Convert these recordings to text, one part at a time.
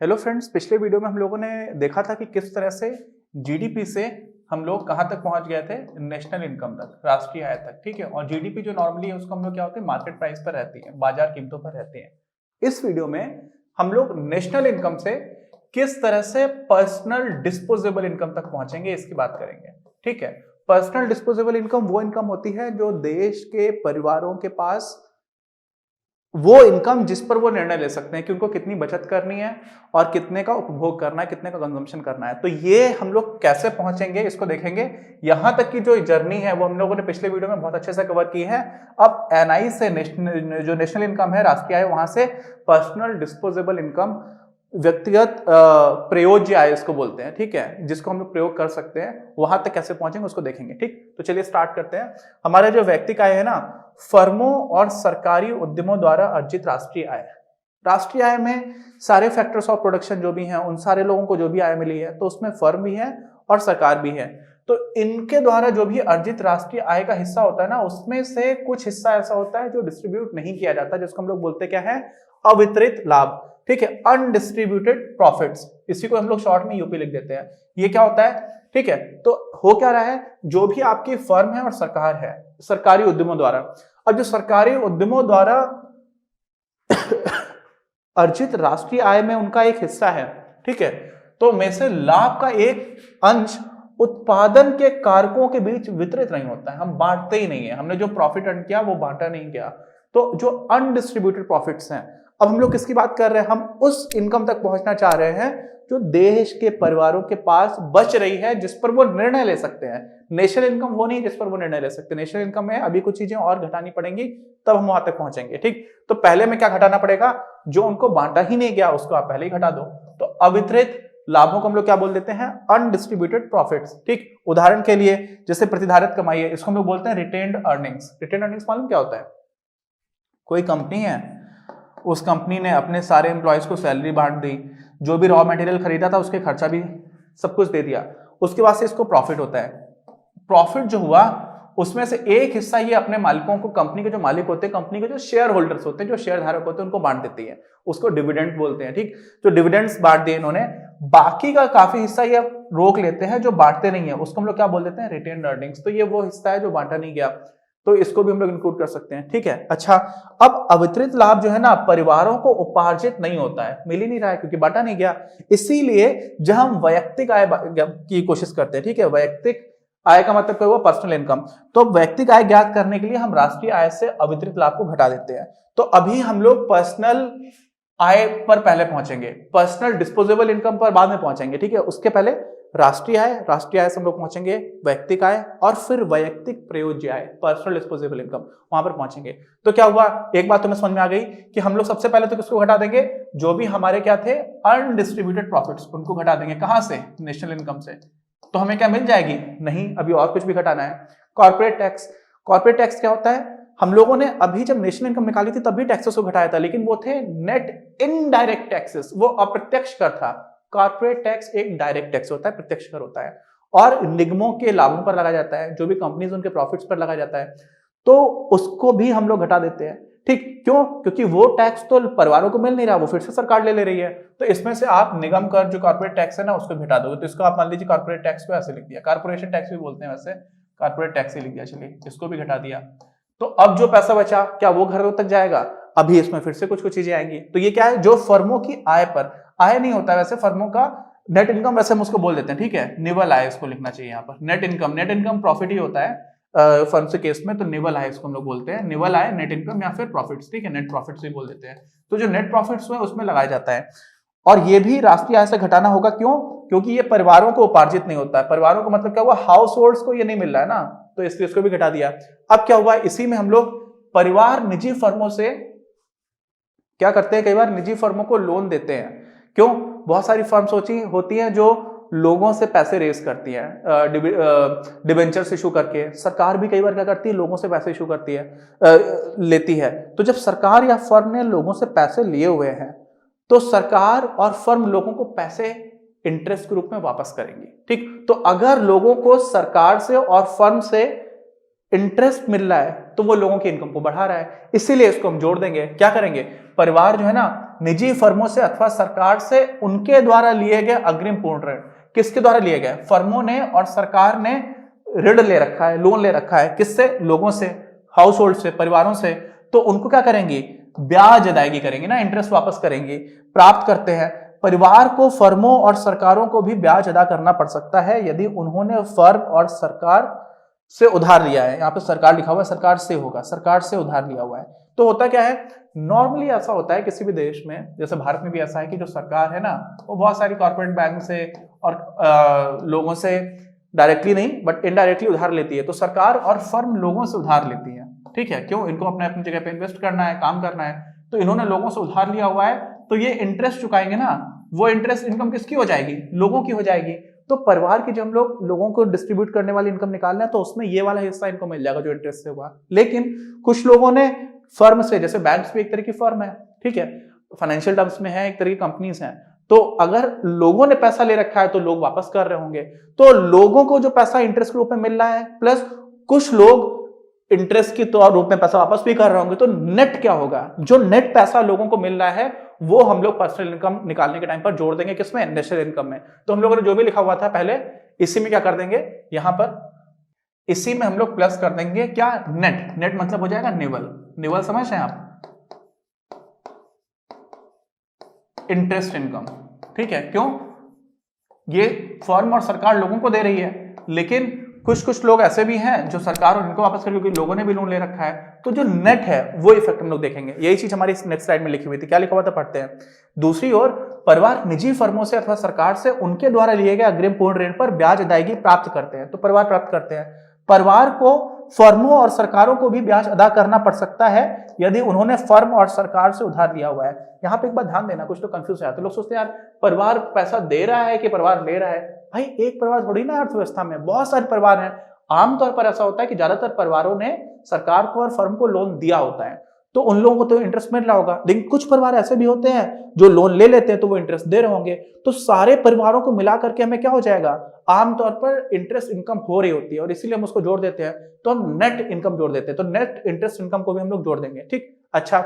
Hello friends, पिछले video में हम लोगों ने देखा था कि किस तरह से जीडीपी से हम लोग कहां तक पहुंच गए थे, नेशनल इनकम तक, राष्ट्रीय आय तक। ठीक है। और जीडीपी जो नॉर्मली है उसको हम लोग क्या होते हैं, मार्केट प्राइस पर रहती है, बाजार कीमतों पर रहती है। इस वीडियो में हम लोग नेशनल इनकम से किस तरह से पर्सनल डिस्पोजेबल इनकम तक पहुंचेंगे इसकी बात करेंगे। ठीक है। पर्सनल डिस्पोजेबल इनकम वो इनकम होती है जो देश के परिवारों के पास, वो इनकम जिस पर वो निर्णय ले सकते हैं कि उनको कितनी बचत करनी है और कितने का उपभोग करना है, कितने का कंजम्पशन करना है। तो ये हम लोग कैसे पहुंचेंगे इसको देखेंगे। यहां तक की जो जर्नी है वो हम लोगों ने पिछले वीडियो में बहुत अच्छे से कवर की है। अब एनआई से जो नेशनल इनकम है, राष्ट्रीय आय, वहां से पर्सनल डिस्पोजेबल इनकम, व्यक्तिगत प्रयोज्य आय इसको बोलते हैं। ठीक है। जिसको हम लोग प्रयोग कर सकते हैं, वहां तक कैसे पहुंचेंगे उसको देखेंगे। ठीक, तो चलिए स्टार्ट करते हैं। हमारे जो व्यक्तिगत आय है ना, फर्मों और सरकारी उद्यमों द्वारा अर्जित राष्ट्रीय आय। राष्ट्रीय आय में सारे फैक्टर्स ऑफ प्रोडक्शन जो भी हैं, उन सारे लोगों को जो भी आय मिली है, तो उसमें फर्म भी है और सरकार भी है। तो इनके द्वारा जो भी अर्जित राष्ट्रीय आय का हिस्सा होता है ना, उसमें से कुछ हिस्सा ऐसा होता है जो डिस्ट्रीब्यूट नहीं किया जाता, जिसको हम लोग बोलते क्या है, अवितरित लाभ। ठीक है, अनडिस्ट्रीब्यूटेड प्रॉफिट्स, इसी को हम लोग शॉर्ट में यूपी लिख देते हैं। ये क्या होता है? ठीक है। तो हो क्या रहा है, जो भी आपकी फर्म है और सरकार है, सरकारी उद्यमों द्वारा, अब जो सरकारी उद्यमों द्वारा अर्जित राष्ट्रीय आय में उनका एक हिस्सा है। ठीक है। तो में से लाभ का एक अंश उत्पादन के कारकों के बीच वितरित नहीं होता है, हम बांटते ही नहीं है। हमने जो प्रॉफिट अर्न किया वो बांटा नहीं गया। तो जो अनडिस्ट्रीब्यूटेड प्रॉफिट्स हैं, अब हम लोग किसकी बात कर रहे हैं, हम उस इनकम तक पहुंचना चाह रहे हैं जो देश के परिवारों के पास बच रही है, जिस पर वो निर्णय ले सकते हैं। नेशनल इनकम वो नहीं जिस पर वो निर्णय ले सकते। नेशनल इनकम में अभी कुछ चीजें और घटानी पड़ेंगी, तब हम वहां तक पहुंचेंगे। ठीक, तो पहले में क्या घटाना पड़ेगा, जो उनको बांटा ही नहीं गया उसको आप पहले ही घटा दो। तो अवितरित लाभों को हम लोग क्या बोल देते हैं, अनडिस्ट्रीब्यूटेड प्रॉफिट्स। ठीक, उदाहरण के लिए जैसे प्रतिधारित कमाई है, इसको हम लोग बोलते हैं रिटेन्ड अर्निंग्स। रिटेन्ड अर्निंग्स मालूम क्या होता है? कोई कंपनी है, उस कंपनी ने अपने सारे एम्प्लॉयज को सैलरी बांट दी, जो भी रॉ मटेरियल खरीदा था उसके खर्चा भी सब कुछ दे दिया, उसके बाद से इसको प्रॉफिट होता है। प्रॉफिट जो हुआ उसमें से एक हिस्सा ये अपने मालिकों को, कंपनी के जो मालिक होते हैं, कंपनी के जो शेयर होल्डर्स होते हैं, जो शेयर धारक होते हैं, उनको बांट देती है। उसको डिविडेंड बोलते हैं। ठीक, तो डिविडेंड्स बांट दिए इन्होंने, बाकी का काफी हिस्सा ये रोक लेते हैं जो बांटते नहीं है, उसको हम लोग क्या बोल देते हैं, रिटेन्ड अर्निंग्स। तो ये वो हिस्सा है जो बांटा नहीं गया, तो इसको भी हम लोग इंक्लूड कर सकते हैं। ठीक है। अच्छा, अब अवितरित लाभ जो है ना, परिवारों को उपार्जित नहीं होता है, मिल ही नहीं रहा है क्योंकि बांटा नहीं गया। इसीलिए जब हम वैयक्तिक आय की कोशिश करते हैं, ठीक है, वैयक्तिक आय का मतलब क्या हुआ, पर्सनल इनकम, तो वैयक्तिक आय ज्ञात करने के लिए हम राष्ट्रीय आय से अवितरित लाभ को घटा देते हैं। तो अभी हम लोग पर्सनल आय पर पहले पहुंचेंगे, पर्सनल डिस्पोजेबल इनकम पर बाद में पहुंचेंगे। ठीक है, उसके पहले राष्ट्रीय आय, राष्ट्रीय आय से हम लोग पहुंचेंगे वैयक्तिक आय, और फिर वैयक्तिक प्रयोज्य आय, पर्सनल डिस्पोजेबल इनकम, वहां पर पहुंचेंगे। तो क्या हुआ, एक बात तुम्हें समझ में आ गई कि हम लोग सबसे पहले तो किसको घटा देंगे, जो भी हमारे क्या थे, अनडिस्ट्रीब्यूटेड प्रॉफिट्स, उनको घटा देंगे। कहां से? नेशनल इनकम से। तो हमें क्या मिल जाएगी? नहीं, अभी और कुछ भी घटाना है। कॉर्पोरेट टैक्स, कॉर्पोरेट टैक्स क्या होता है, हम लोगों ने अभी जब नेशनल इनकम निकाली थी तब भी टैक्सेस को घटाया था, लेकिन वो थे नेट इनडायरेक्ट टैक्सेस, वो अप्रत्यक्ष कर था। कॉर्पोरेट टैक्स एक डायरेक्ट टैक्स होता है, प्रत्यक्ष कर होता है, और निगमों के लाभों पर लगाया जाता है, जो भी कंपनीज उनके प्रॉफिट्स पर लगाया जाता है, तो उसको भी हम लोग घटा देते हैं। ठीक, क्यों? क्योंकि वो टैक्स तो परिवारों को मिल नहीं रहा, वो फिर से सरकार ले रही है। तो इसमें से आप निगम कर, जो कॉर्पोरेट टैक्स है ना, उसको घटा दोगे। तो इसको आप मान लीजिए कॉर्पोरेट टैक्स को ऐसे लिख दिया, कॉर्पोरेशन टैक्स भी बोलते हैं वैसे, कॉर्पोरेट टैक्स ही लिख दिया, चलिए इसको भी घटा दिया। तो अब जो पैसा बचा, क्या वो घरों तक जाएगा? अभी इसमें फिर से कुछ कुछ चीजें आएंगी। तो ये क्या है, जो फर्मों की आय पर, आय नहीं होता वैसे फर्मों का, नेट इनकम वैसे हम उसको बोल देते हैं। ठीक है, निवल आय इसको लिखना चाहिए यहाँ पर। Net income, net income profit ही होता है फर्म से केस में, तो निवल आय इसको हम लोग बोलते हैं। निवल आय, नेट इनकम या फिर प्रॉफिट्स। ठीक है, नेट प्रॉफिट्स भी बोल देते हैं। तो जो नेट प्रॉफिट्स हुए उसमें लगाया जाता है, और ये भी राष्ट्रीय आय से घटाना होगा। क्यों? क्योंकि ये परिवारों को उपार्जित नहीं होता है। परिवारों को मतलब क्या हुआ, हाउस होल्ड्स को ये नहीं मिल रहा है ना, तो इसलिए इसको भी घटा दिया। अब क्या हुआ, इसी में हम लोग परिवार निजी फर्मों से क्या करते हैं, कई बार निजी फर्मों को लोन देते हैं। क्यों? बहुत सारी फर्म्स होती हैं जो लोगों से पैसे रेज करती है, डिबेंचर्स इशू करके। सरकार भी कई बार क्या करती है, लोगों से पैसे इशू करती है, लेती है। तो जब सरकार या फर्म ने लोगों से पैसे लिए हुए हैं, तो सरकार और फर्म लोगों को पैसे इंटरेस्ट के रूप में वापस करेंगी। ठीक, तो अगर लोगों को सरकार से और फर्म से इंटरेस्ट मिल रहा है, तो वो लोगों की इनकम को बढ़ा रहा है। इसीलिए इसको हम जोड़ देंगे। क्या करेंगे, परिवार जो है ना निजी फर्मों से अथवा सरकार से उनके द्वारा लिए गए अग्रिम पूर्ण ऋण, किसके द्वारा लिए गए, फर्मों ने और सरकार ने ऋण ले रखा है, लोन ले रखा है, किससे, लोगों से, हाउस होल्ड से, परिवारों से, तो उनको क्या करेंगे, ब्याज अदायगी करेंगे ना, इंटरेस्ट वापस करेंगे, प्राप्त करते हैं। परिवार को, फर्मों और सरकारों को भी ब्याज अदा करना पड़ सकता है यदि उन्होंने फर्म और सरकार से उधार लिया है। यहाँ पे सरकार लिखा हुआ है, सरकार से होगा, सरकार से उधार लिया हुआ है। तो होता क्या है, नॉर्मली ऐसा होता है किसी भी देश में, जैसे भारत में भी ऐसा है कि जो सरकार है ना वो बहुत सारी कॉर्पोरेट बैंक से और लोगों से डायरेक्टली नहीं बट इनडायरेक्टली उधार लेती है। तो सरकार और फर्म लोगों से उधार लेती है, ठीक है, क्यों, इनको अपने अपनी जगह पे इन्वेस्ट करना है, काम करना है, तो इन्होंने लोगों से उधार लिया हुआ है, तो ये इंटरेस्ट चुकाएंगे ना, वो इंटरेस्ट इनकम किसकी हो जाएगी, लोगों की हो जाएगी। तो परिवार की जब हम लोग लोगों को डिस्ट्रीब्यूट करने वाली इनकम निकालना है तो उसमें ये वाला हिस्सा इनको मिल जाएगा जो इंटरेस्ट से हुआ। लेकिन कुछ लोगों ने फर्म से, जैसे बैंक्स भी एक तरह की फर्म है, ठीक है, फाइनेंशियल टर्म्स में है, एक तरह की कंपनीज हैं, तो अगर लोगों ने पैसा ले रखा है तो लोग वापस कर रहे होंगे, तो लोगों को जो पैसा इंटरेस्ट के रूप में मिल रहा है प्लस कुछ लोग इंटरेस्ट के तौर रूप में पैसा वापस भी कर रहे होंगे, तो नेट क्या होगा, जो नेट पैसा लोगों को मिल रहा है वो हम लोग पर्सनल इनकम निकालने के टाइम पर जोड़ देंगे, किसमें, नेशनल इनकम में। तो हम लोगों ने जो भी लिखा हुआ था पहले, इसी में क्या कर देंगे, यहां पर इसी में हम लोग प्लस कर देंगे क्या, नेट। नेट मतलब हो जाएगा निवल, निवल समझ रहे हैं आप, इंटरेस्ट इनकम, ठीक है, क्यों, ये फर्म और सरकार लोगों को दे रही है, लेकिन कुछ कुछ लोग ऐसे भी हैं जो सरकार और इनको वापस कर, क्योंकि लोगों ने भी लोन ले रखा है, तो जो नेट है वो इफेक्ट हम लोग देखेंगे। यही चीज हमारी नेक्स्ट स्लाइड में लिखी हुई थी, क्या लिखा हुआ था, पढ़ते हैं। दूसरी ओर परिवार निजी फर्मों से अथवा सरकार से उनके द्वारा लिए गए अग्रिम पूर्ण ऋण पर ब्याज अदायगी प्राप्त करते हैं। तो परिवार प्राप्त करते हैं, परिवार को फर्मों और सरकारों को भी ब्याज अदा करना पड़ सकता है यदि उन्होंने फर्म और सरकार से उधार लिया हुआ है। यहाँ पे एक बात ध्यान देना, कुछ तो कंफ्यूज है, तो लोग सोचते हैं यार परिवार पैसा दे रहा है कि परिवार ले रहा है। भाई एक परिवार थोड़ी ना, अर्थव्यवस्था में बहुत सारे परिवार हैं। आमतौर पर ऐसा होता है कि ज्यादातर परिवारों ने सरकार को और फर्म को लोन दिया होता है, तो उन लोगों को तो इंटरेस्ट मिल रहा होगा, लेकिन कुछ परिवार ऐसे भी होते हैं जो लोन ले लेते हैं तो वो इंटरेस्ट दे रहे होंगे। तो सारे परिवारों को मिला करके हमें क्या हो जाएगा, आमतौर पर इंटरेस्ट इनकम हो रही होती है, और इसीलिए हम उसको जोड़ देते हैं, तो हम नेट इनकम जोड़ देते हैं, तो नेट इंटरेस्ट इनकम को भी हम लोग जोड़ देंगे, ठीक। अच्छा,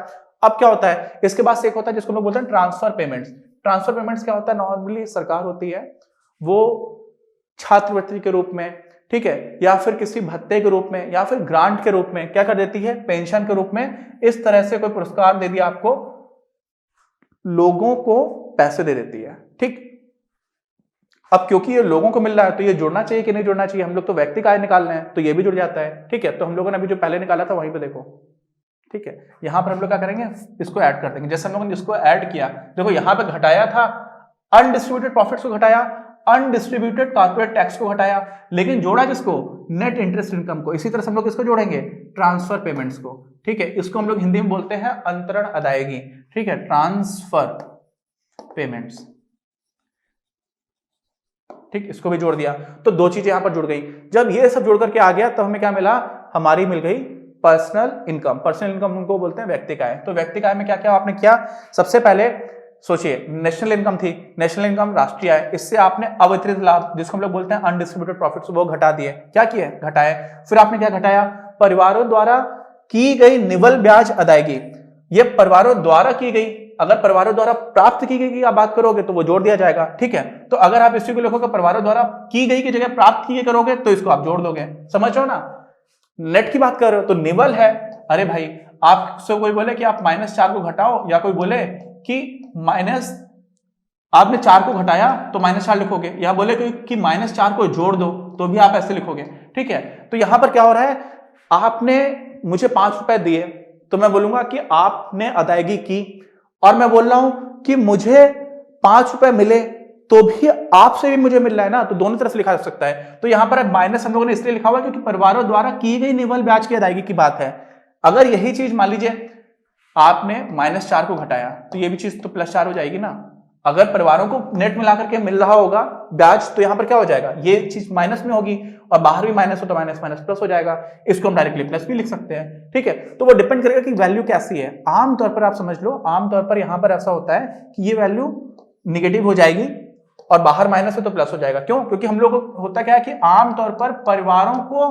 अब क्या होता है, इसके बाद से एक होता है जिसको हम लोग बोलते हैं ट्रांसफर पेमेंट्स। ट्रांसफर पेमेंट्स क्या होता है, नॉर्मली सरकार होती है वो छात्रवृत्ति के रूप में, ठीक है, या फिर किसी भत्ते के रूप में, या फिर ग्रांट के रूप में क्या कर देती है, पेंशन के रूप में, इस तरह से कोई पुरस्कार दे दिया आपको, लोगों को पैसे दे देती है, ठीक। अब क्योंकि ये लोगों को मिल रहा है तो ये जुड़ना चाहिए कि नहीं जुड़ना चाहिए, हम लोग तो व्यक्ति का आय निकाल रहे हैं तो ये भी जुड़ जाता है, ठीक है। तो हम लोगों ने अभी जो पहले निकाला था वहीं पे देखो, ठीक है, यहां पर हम लोग क्या करेंगे, इसको ऐड कर देंगे। जैसे हम लोगों ने इसको ऐड किया, देखो यहां पे घटाया था अनडिस्ट्रीब्यूटेड प्रॉफिट्स को, घटाया अनडिस्ट्रीब्यूटेड कॉर्पोरेट टैक्स को, घटाया, लेकिन जोड़ा किसको, नेट इंटरेस्ट इनकम को। इसी तरह से हम लोग किसको जोड़ेंगे, ट्रांसफर पेमेंट्स को, ठीक है, इसको हम लोग हिंदी में बोलते हैं अंतरण अदायगी, ठीक है, ट्रांसफर पेमेंट्स, ठीक, इसको भी जोड़ दिया। तो दो चीजें यहां पर जुड़ गई। जब ये सब जोड़ करके आ गया तब हमें क्या मिला, हमारी मिल गई पर्सनल इनकम। पर्सनल इनकम उनको बोलते हैं व्यक्ति का आय। तो व्यक्ति का आय में क्या क्या आपने किया, सबसे पहले सोचिए नेशनल इनकम थी, नेशनल इनकम राष्ट्रीय आय, इससे आपने अवितरित लाभ जिसको हम लोग बोलते हैं अनडिस्ट्रीब्यूटेड प्रॉफिट्स वो घटा दिए, क्या किए, घटाए। फिर आपने क्या घटाया, परिवारों द्वारा की गई निवल ब्याज अदायगी, ये परिवारों द्वारा की गई, अगर परिवारों द्वारा प्राप्त की गई की आप बात करोगे तो वो जोड़ दिया जाएगा, ठीक है। तो अगर आप इसी को लिखोगे परिवारों द्वारा की गई की जगह प्राप्त की गई करोगे तो इसको आप जोड़ दोगे, समझ रहे हो ना। नेट की बात कर रहे हो तो निवल है, अरे भाई आपसे कोई बोले कि आप -4 को घटाओ, या कोई बोले कि आपने 4 को घटाया तो -4 लिखोगे, या बोले कि -4 को जोड़ दो तो भी आप ऐसे लिखोगे, ठीक है। तो यहां पर क्या हो रहा है, आपने मुझे 5 रुपए दिए तो मैं बोलूंगा कि आपने अदायगी की, और मैं बोल रहा हूं कि मुझे 5 रुपए मिले तो भी आपसे भी मुझे मिल रहा है ना, तो दोनों तरफ से लिखा जा सकता है। तो यहां पर माइनस हम लोगों ने इसलिए लिखा हुआ है क्योंकि परिवारों द्वारा की गई निवल ब्याज की अदायगी की बात है। अगर यही चीज मान लीजिए आपने -4 को घटाया तो ये भी चीज तो +4 हो जाएगी ना। अगर परिवारों को नेट मिलाकर के मिल रहा होगा ब्याज तो यहां पर क्या हो जाएगा, ये चीज माइनस में होगी, और बाहर भी माइनस हो तो माइनस माइनस प्लस हो जाएगा। इसको हम डायरेक्टली प्लस भी लिख सकते हैं, ठीक है। तो वो डिपेंड करेगा कि वैल्यू कैसी है। आमतौर पर आप समझ लो, आमतौर पर यहां पर ऐसा होता है कि ये वैल्यू निगेटिव हो जाएगी और बाहर माइनस है तो प्लस हो जाएगा। क्यों, क्योंकि हम लोग होता क्या है कि आमतौर पर परिवारों को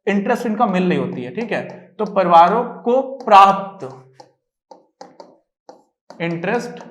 इंटरेस्ट इनकम मिल रही होती है, ठीक है। तो परिवारों को प्राप्त इंटरेस्ट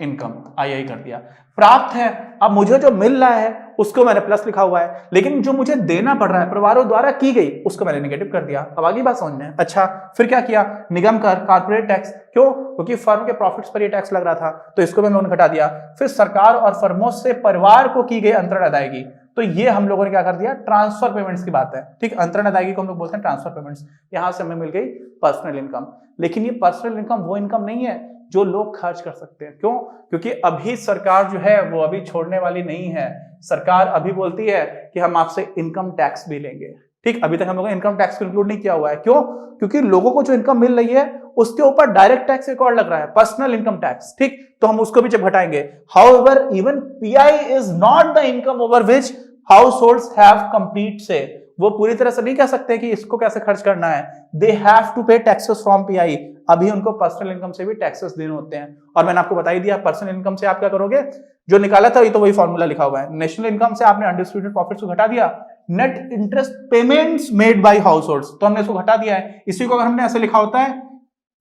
इनकम आई कर दिया, प्राप्त है। अब मुझे जो मिल रहा है उसको मैंने प्लस लिखा हुआ है, लेकिन जो मुझे देना पड़ रहा है परिवारों द्वारा की गई उसको मैंने नेगेटिव कर दिया। अब आगे बात समझ में। अच्छा, फिर क्या किया, निगम कर, कारपोरेट टैक्स, क्यों, क्योंकि फर्म के प्रॉफिट्स पर ये टैक्स लग रहा था तो इसको भी हम लोगों ने घटा दिया। फिर सरकार और फर्मों से परिवार को की गई अंतरण अदायगी, तो ये हम लोगों ने क्या कर दिया, ट्रांसफर पेमेंट्स की बात है, ठीक। अंतरण अदायगी को हम लोग बोलते हैं ट्रांसफर पेमेंट्स। यहां से हमें मिल गई पर्सनल इनकम, लेकिन ये पर्सनल इनकम वो इनकम नहीं है जो लोग खर्च कर सकते हैं। क्यों, क्योंकि अभी सरकार जो है वो अभी छोड़ने वाली नहीं है। सरकार अभी बोलती है कि हम आपसे इनकम टैक्स भी लेंगे, ठीक। अभी तक हम लोगों ने इनकम टैक्स को इंक्लूड नहीं किया हुआ है। क्यों, क्योंकि लोगों को जो इनकम मिल रही है उसके ऊपर डायरेक्ट टैक्स एक और लग रहा है, पर्सनल इनकम टैक्स, ठीक। तो हम उसको भी जब घटाएंगे। However even pi is not the income over which households have complete से, वो पूरी तरह से नहीं कह सकते कि इसको कैसे खर्च करना है। दे हैव टू पे टैक्सेस फ्रॉम पीआई, अभी उनको पर्सनल इनकम से भी टैक्सेस देने होते हैं। और मैंने आपको बता ही दिया पर्सनल इनकम से आप क्या करोगे, जो निकाला था ये तो वही फॉर्मूला लिखा हुआ है। नेशनल इनकम से आपने अनडिस्ट्रीब्यूटेड प्रॉफिट्स को घटा दिया, net interest payments made by households, तो हमने इसको घटा दिया है। इसी को अगर हमने ऐसे लिखा होता है,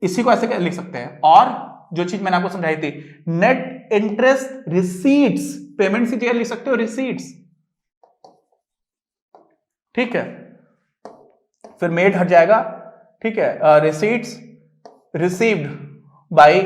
इसी को ऐसे लिख सकते हैं। और जो चीज मैंने आपको समझाई थी, नेट इंटरेस्ट रिसीट्स, पेमेंट्स की जगह लिख सकते हो रिसीट्स, ठीक है। फिर मेड हट जाएगा, ठीक है, रिसीट्स रिसीव्ड बाय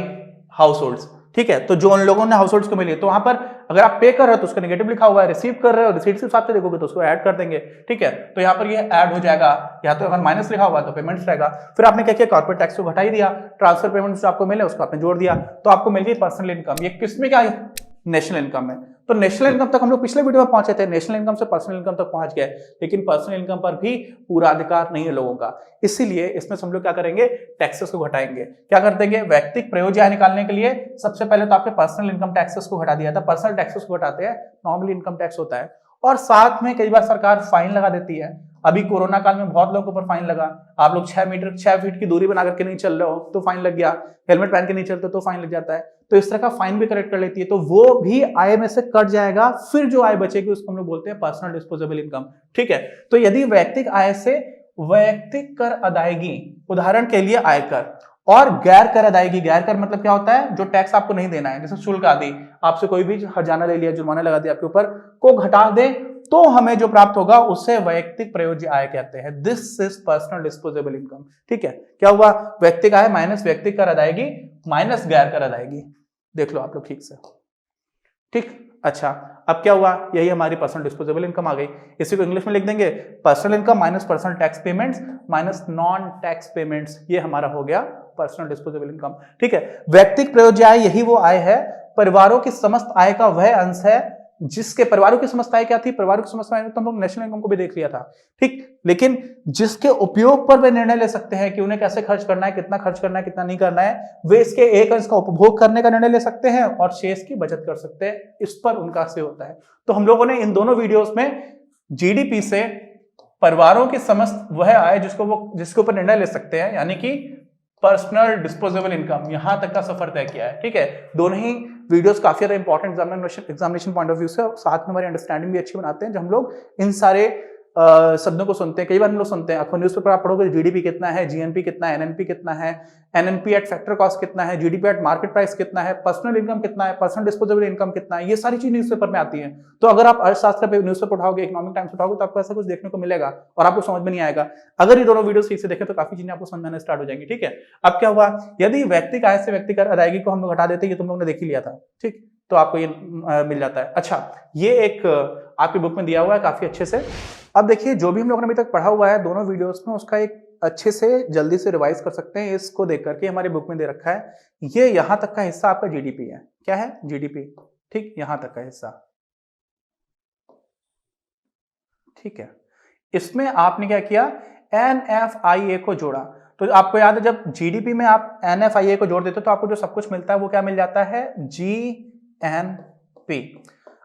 हाउसहोल्ड्स, ठीक है। तो जो उन लोगों ने हाउसहोल्ड्स को मिली, तो वहां पर अगर आप पे कर रहे हो तो उसका नेगेटिव लिखा हुआ है, रिसीव कर रहे हो रिसीट्स के हिसाब से देखोगे तो उसको ऐड कर देंगे, ठीक है। तो यहाँ पर ये ऐड हो जाएगा, या तो अगर माइनस लिखा हुआ तो पेमेंट्स रहेगा। फिर आपने क्या किया, कॉर्पोरेट टैक्स को घटा ही दिया, ट्रांसफर पेमेंट्स जो आपको मिले उसको आपने जोड़ दिया, तो आपको मिल गई पर्सनल इनकम। ये किसमें क्या है, नेशनल इनकम में। तो नेशनल इनकम तक हम लोग पिछले वीडियो में पहुंचे थे, नेशनल इनकम से पर्सनल इनकम तक पहुंच गए, लेकिन पर्सनल इनकम पर भी पूरा अधिकार नहीं है लोगों का। इसीलिए इसमें हम लोग क्या करेंगे, टैक्सेस को घटाएंगे। क्या कर देंगे, व्यक्तिगत प्रयोज्य आय निकालने के लिए सबसे पहले तो आपके पर्सनल इनकम टैक्सेस को घटा दिया था। पर्सनल टैक्सेस को घटाते हैं, नॉर्मली इनकम टैक्स होता है, और साथ में कई बार सरकार फाइन लगा देती है। अभी कोरोना काल में बहुत लोगों के ऊपर फाइन लगा, आप लोग 6 फीट की दूरी बना करके नहीं चल रहे हो तो फाइन लग गया, हेलमेट पहन के नहीं चलते तो फाइन लग जाता है। तो इस तरह का फाइन भी कलेक्ट कर लेती है, तो वो भी आय में से कट जाएगा। फिर जो आय बचेगी उसको हम लोग बोलते हैं पर्सनल डिस्पोजेबल इनकम, ठीक है। तो यदि वैयक्तिक आय से वैयक्तिक कर अदायगी, उदाहरण के लिए आयकर, और गैर कर अदायगी, गैर कर मतलब क्या होता है, जो टैक्स आपको नहीं देना है, जैसे शुल्क आदि, आपसे कोई भी हर्जाना ले लिया, जुर्माना लगा दिया आपके ऊपर, को घटा दे तो हमें जो प्राप्त होगा उसे वैयक्तिक प्रयोज्य आय कहते हैं। This is personal disposable income, ठीक है। क्या हुआ, वैयक्तिक आय माइनस वैयक्तिक कर अदायगी माइनस गैर कर अदायगी, देख लो आप लोग ठीक से, ठीक। अच्छा, अब क्या हुआ, यही हमारी पर्सनल डिस्पोजेबल इनकम आ गई। इसी को इंग्लिश में लिख देंगे, personal income minus personal tax payments minus non tax payments, ये हमारा हो गया पर्सनल डिस्पोजेबल इनकम, ठीक है। व्यक्तिगत प्रयोज्य आय, यही वो आय है, परिवारों की समस्त आय का वह अंश है जिसके, परिवारों की समस्त आय क्या थी, परिवारों की समस्त आय तो हम लोग नेशनल इनकम को भी देख लिया था, ठीक। लेकिन जिसके उपयोग पर वे निर्णय ले सकते हैं कि उन्हें कैसे खर्च करना है, कितना खर्च करना है, कितना नहीं करना है, वे इसके एक अंश का उपभोग करने का निर्णय ले सकते हैं और शेष की बचत कर सकते हैं, इस पर उनका से होता है। तो हम लोगों ने इन दोनों वीडियोस में जीडीपी से परिवारों की समस्त वह आय जिसके ऊपर निर्णय ले सकते हैं, यानी कि पर्सनल डिस्पोजेबल इनकम, यहां तक का सफर तय किया है, ठीक है। दोनों ही वीडियोस काफी ज्यादा important examination point of view से, साथ में हमारी अंडरस्टैंडिंग भी अच्छी बनाते हैं जब हम लोग इन सारे शब्दों को सुनते हैं। कई बार हम लोग सुनते हैं, अक्सर न्यूज़पेपर आप पढ़ोगे, जीडीपी कितना है, जीएनपी कितना है, एनएनपी कितना है, एनएनपी एट फैक्टर कॉस्ट कितना है, जीडीपी एट मार्केट प्राइस कितना है, पर्सनल इनकम कितना है, पर्सनल डिस्पोजेबल इनकम कितना है, ये सारी चीज न्यूज़पेपर में आती है। तो अगर आप अर्थशास्त्र पे न्यूज़पेपर उठाओगे, इकोनॉमिक टाइम्स उठाओगे, तो आपको ऐसा कुछ देखने को मिलेगा और आपको समझ में नहीं आएगा। अगर ये दोनों वीडियो ठीक से देखें तो काफी चीजें आपको समझ में आना स्टार्ट हो जाएंगी, ठीक है। अब क्या हुआ, यदि व्यक्तिगत आय से व्यक्तिगत अदायगी को हम लोग हटा देते, ये तुम लोग ने देख ही लिया था, ठीक, तो आपको ये मिल जाता है। अच्छा, ये एक आपकी बुक में दिया हुआ है काफी अच्छे से। अब देखिए, जो भी हम लोगों ने अभी तक पढ़ा हुआ है दोनों वीडियोस में, उसका एक अच्छे से जल्दी से रिवाइज कर सकते हैं। इसको देख करके हमारी बुक में दे रखा है, ये यहां तक का हिस्सा आपका जीडीपी है। क्या है, जीडीपी, ठीक, यहां तक का हिस्सा, ठीक है। इसमें आपने क्या किया, एनएफआईए को जोड़ा। तो आपको याद है, जब जीडीपी में आप एनएफआईए को जोड़ देते हो तो आपको जो सब कुछ मिलता है वो क्या मिल जाता है, जीएनपी।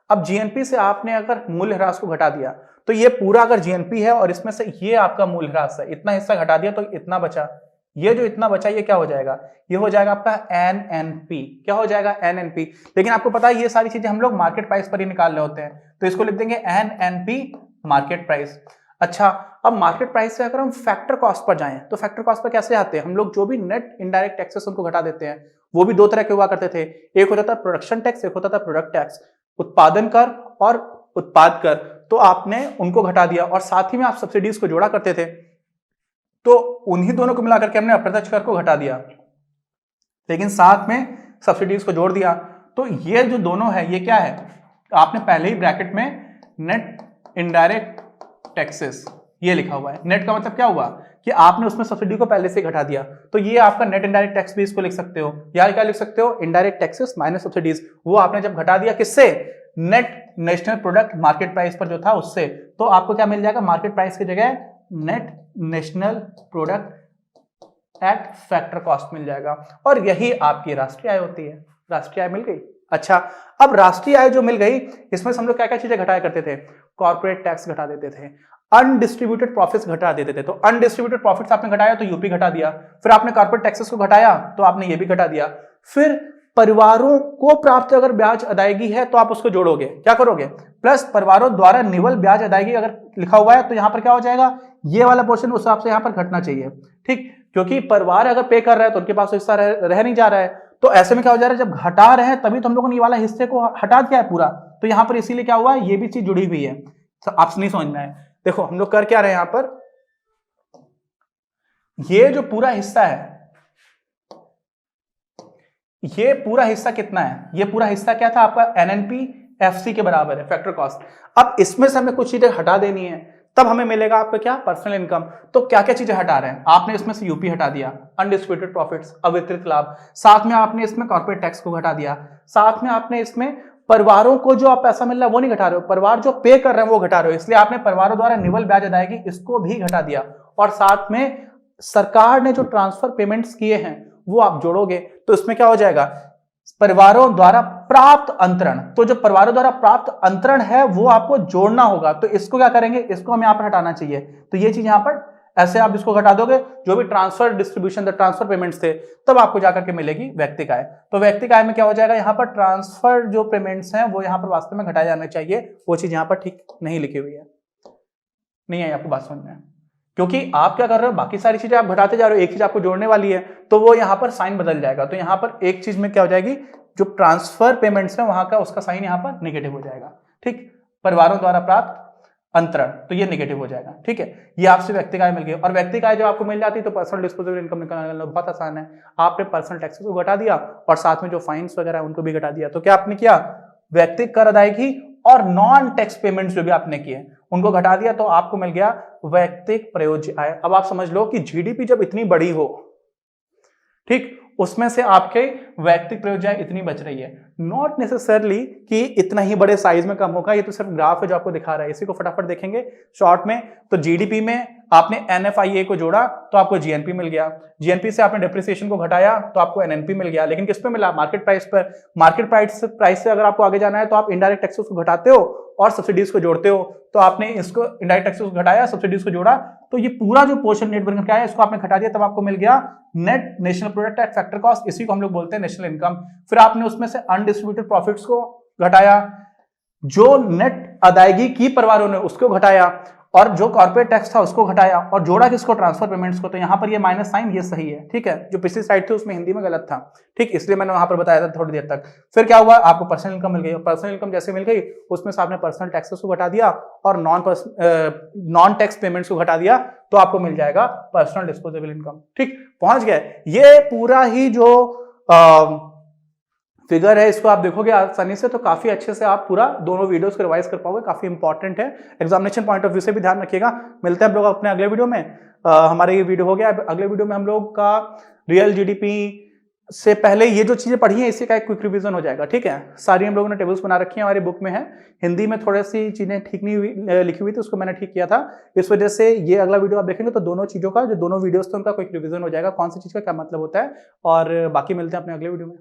अब जीएनपी से आपने अगर मूल्यह्रास को घटा दिया तो ये पूरा अगर जीएनपी है और इसमें से ये आपका मूल्यह्रास है, इतना हिस्सा घटा दिया तो इतना बचा, ये जो इतना बचा ये क्या हो जाएगा, ये हो जाएगा आपका एनएनपी। क्या हो जाएगा, एनएनपी। लेकिन आपको पता है ये सारी चीजें हम लोग मार्केट प्राइस पर ही निकाल रहे होते हैं, तो इसको लिख देंगे एनएनपी मार्केट प्राइस। अच्छा, अब मार्केट प्राइस से अगर हम फैक्टर कॉस्ट पर जाएं तो फैक्टर कॉस्ट पर कैसे आते हैं हम लोग? जो भी नेट इनडायरेक्ट टैक्सेस उनको घटा देते हैं। वो भी दो तरह के हुआ करते थे, एक होता था प्रोडक्शन टैक्स, एक होता था प्रोडक्ट टैक्स, उत्पादन कर और उत्पाद कर। तो आपने उनको घटा दिया और साथ ही में आप सब्सिडीज को जोड़ा करते थे, तो उन्हीं दोनों को मिलाकर के हमने अप्रत्यक्ष कर को घटा दिया, लेकिन साथ में सब्सिडीज को जोड़ दिया। तो ये जो दोनों है ये क्या है? आपने पहले ही ब्रैकेट में नेट इनडायरेक्ट टैक्सेस ये लिखा हुआ है। नेट का मतलब क्या हुआ कि आपने उसमें सब्सिडी को पहले से घटा दिया, तो ये आपका नेट इनडायरेक्ट टैक्स भी इसको लिख सकते हो। यार क्या लिख सकते हो? Indirect taxes minus subsidies. वो आपने जब घटा दिया किससे? Net national product market price पर जो था उससे, तो आपको क्या मिल जाएगा? मार्केट प्राइस की जगह net national product at factor cost मिल जाएगा। और यही आपकी राष्ट्रीय आय होती है। राष्ट्रीय आय मिल गई। अच्छा, अब राष्ट्रीय आय जो मिल गई, इसमें हम लोग क्या क्या चीजें घटाया करते थे? कॉर्पोरेट टैक्स घटा देते थे, अनडिस्ट्रीब्यूटेड प्रॉफिट्स घटा देते थे। तो अनडिस्ट्रीब्यूटेड प्रॉफिट्स आपने घटाया तो यूपी घटा दिया, फिर आपने कॉर्पोरेट टैक्सेस को घटाया तो आपने ये भी घटा दिया। फिर परिवारों को प्राप्त अगर ब्याज अदायगी है तो आप उसको जोड़ोगे, क्या करोगे? प्लस परिवारों द्वारा निवल ब्याज अदायगी अगर लिखा हुआ है तो यहां पर क्या हो जाएगा? ये वाला पोर्शन उस हिसाब से यहां पर घटना चाहिए, ठीक, क्योंकि परिवार अगर पे कर रहा है तो उनके पास तो हिस्सा रह नहीं जा रहा है। तो ऐसे में क्या हो जा रहा है? जब घटा रहे हैं तभी तो हम लोगों ने ये वाला हिस्से को हटा दिया है पूरा, तो यहां पर इसीलिए क्या हुआ? ये भी चीज जुड़ी हुई है। तो आप नहीं समझ में आए, देखो हम लोग कर क्या रहे हैं यहां पर, ये जो पूरा हिस्सा है, ये पूरा हिस्सा कितना है? ये पूरा हिस्सा क्या था आपका? एनएनपी एफसी के बराबर है, फैक्टर कॉस्ट। अब इसमें से हमें कुछ चीजें हटा देनी है, तब हमें मिलेगा आपका क्या? Personal income. तो क्या क्या चीजें हटा रहे हैं? आपने इसमें से यूपी हटा दिया, अनडिस्ट्रीब्यूटेड प्रॉफिट्स, अवितरित लाभ, साथ में आपने इसमें कॉर्पोरेट टैक्स को घटा दिया, साथ में आपने इसमें परिवारों को जो आप पैसा मिल रहा है वो नहीं घटा रहे हो, परिवार जो पे कर रहे हैं वो घटा रहे हो, इसलिए आपने परिवारों द्वारा निवल ब्याज अदायगी इसको भी घटा दिया। और साथ में सरकार ने जो ट्रांसफर पेमेंट्स किए हैं वो आप जोड़ोगे, तो इसमें क्या हो जाएगा? परिवारों द्वारा प्राप्त अंतरण। तो जो परिवारों द्वारा प्राप्त अंतरण है वो आपको जोड़ना होगा, तो इसको क्या करेंगे? इसको हमें यहां पर हटाना चाहिए। तो ये चीज यहां पर ऐसे आप इसको घटा दोगे, जो भी ट्रांसफर डिस्ट्रीब्यूशन ट्रांसफर पेमेंट्स थे, तब आपको जाकर के मिलेगी व्यक्तिक आय। तो व्यक्तिक आय में क्या हो जाएगा? यहाँ पर ट्रांसफर जो पेमेंट्स हैं वो यहाँ पर वास्तव में घटाए जाने चाहिए, वो चीज यहाँ पर ठीक नहीं लिखी हुई है। नहीं आई आपको बात समझ में? क्योंकि आप क्या कर रहे हो? बाकी सारी चीजें आप घटाते जा रहे हो, एक चीज आपको जोड़ने वाली है, तो वो यहाँ पर साइन बदल जाएगा। तो यहाँ पर एक चीज में क्या हो जाएगी? जो ट्रांसफर पेमेंट्स है वहां का उसका साइन यहाँ पर नेगेटिव हो जाएगा, ठीक, परिवारों द्वारा प्राप्त अंतरण, तो ये नेगेटिव हो जाएगा, ठीक है। ये आपसे व्यक्तिगत आय मिल गई, और व्यक्तिगत आय जब आपको मिल जाती है तो पर्सनल डिस्पोजेबल इनकम निकालना बहुत आसान है। आपने पर्सनल टैक्सेस को घटा दिया और साथ में जो फाइन्स वगैरह है उनको भी घटा दिया, तो क्या आपने किया? व्यक्तिगत कर अदायगी और नॉन टैक्स पेमेंट्स जो भी आपने किए उनको घटा दिया, तो आपको मिल गया व्यक्तिगत प्रयोज्य आय। अब आप समझ लो कि जीडीपी जब इतनी बड़ी हो, ठीक, उसमें से आपके व्यक्तिगत प्रयोज्य आय इतनी बच रही है, नॉट नेसेसरली कि इतना ही बड़े साइज में कम होगा, ये तो सिर्फ ग्राफ है जो आपको दिखा रहा है। इसी को फटाफट देखेंगे शॉर्ट में। तो जीडीपी में आपने एनएफआईए को जोड़ा तो आपको जीएनपी मिल गया, जीएनपी से आपने डिप्रिसिएशन को घटाया तो आपको एनएनपी मिल गया, लेकिन किस पे मिला? मार्केट प्राइस पर। मार्केट प्राइस से अगर आपको आगे जाना है तो आप इनडायरेक्ट टैक्सेस को घटाते हो और सब्सिडीज को जोड़ते हो, तो आपने इसको इनडायरेक्ट टैक्सेस को घटाया, सब्सिडीज को जोड़ा, तो ये पूरा जो पोर्शन नेट बनकर क्या है इसको आपने घटा दिया, तब आपको मिल गया net national product at factor cost, इसी को हम लोग बोलते हैं नेशनल इनकम। फिर आपने उसमें से अनडिस्ट्रीब्यूटेड प्रॉफिट्स को घटाया, जो नेट अदायगी की परिवारों ने उसको घटाया, और जो कॉर्पोरेट टैक्स था उसको घटाया, और जोड़ा किसको? ट्रांसफर पेमेंट्स को। तो यहां पर ये माइनस साइन ये सही है, ठीक है, जो पिछली साइड थी उसमें हिंदी में गलत था, ठीक, इसलिए मैंने वहां पर बताया था थोड़ी देर तक। फिर क्या हुआ? आपको पर्सनल इनकम मिल गई, और पर्सनल इनकम जैसे मिल गई उसमें से आपने पर्सनल टैक्सेस को घटा दिया और नॉन टैक्स पेमेंट्स को घटा दिया, तो आपको मिल जाएगा पर्सनल डिस्पोजेबल इनकम, ठीक, पहुंच गए। ये पूरा ही जो फिगर है इसको आप देखोगे आसानी से, तो काफी अच्छे से आप पूरा दोनों वीडियोस को रिवाइज कर पाओगे, काफी इंपॉर्टेंट है, एग्जामिनेशन पॉइंट ऑफ व्यू से भी ध्यान रखिएगा। मिलते हैं हम लोग अपने अगले वीडियो में। हमारे ये वीडियो हो गया, अगले वीडियो में हम लोग का रियल जीडीपी से पहले ये जो चीजें पढ़ी हैं इसी का एक क्विक रिवीजन हो जाएगा, ठीक है। सारी हम लोगों ने टेबल्स बना रखी है, हमारी बुक में है, हिंदी में थोड़ी सी चीजें ठीक नहीं हुई लिखी हुई थी, उसको मैंने ठीक किया था, इस वजह से ये अगला वीडियो आप देखेंगे तो दोनों चीजों का, जो दोनों वीडियोस थे उनका क्विक रिवीजन हो जाएगा, कौन सी चीज का क्या मतलब होता है। और बाकी मिलते हैं अपने अगले वीडियो में।